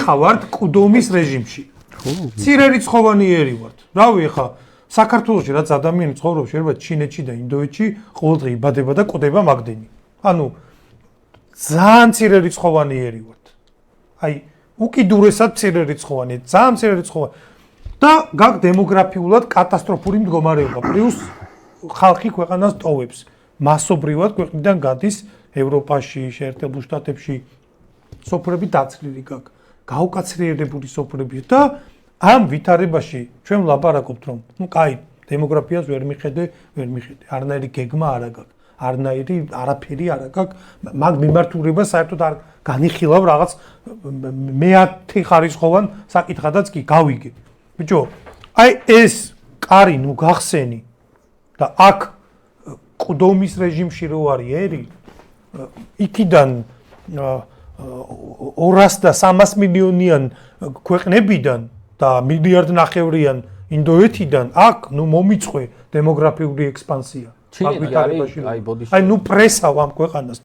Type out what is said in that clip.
ეხა ვართ კუდომის რეჟიმში. ცირერიცხოვანიერი ვართ. რავი ეხა საქართველოში რაც ადამიანი ცხოვრობს შეიძლება ჩინეთში და ინდოეთში ყოველდღე იბადება და კვდება მაგდენი. ანუ ძალიან ცირერიცხოვანიერი ვართ. აი უკიდურესად ცირერიცხოვანი, ძალიან ცირერიცხოვანი. და გაკ დემოგრაფიულად კატასტროფული მდგომარეობა. პლუს ხალხი ქვეყანას ტოვებს. მასობრივად ქვეყნიდან გადის ევროპაში, შეერთებულ შტატებში სოფლები დაცლილი გაკ. გაუკაცრიელებული სოფლები და ამ ვითარებაში ჩვენ ვლაპარაკობთ რომ ნუ კაი დემოგრაფიას ვერ მიხედე. არნაირი გეგმა არ აქვს. არნაირი არაფერი არ აქვს. მაგ მიმართულებას საერთოდ არ განიხილავ რაღაც მეათე ხარისხოვან საკითხადაც კი გავიგე. ბიჭო, აი ეს კარი ნუ გახსენი და აქ კუდომის რეჟიმში რო არის ერი, იქიდან 200 და 300 მილიონიან ქვეყნებიდან და მილიარდ ნახევრიან ინდოეთიდან აქ ნუ მომიწყვე დემოგრაფიული ექსპანსია. ჩინეთი არის აი ბოდიში. აი ნუ პრესავ ამ ქვეყანას.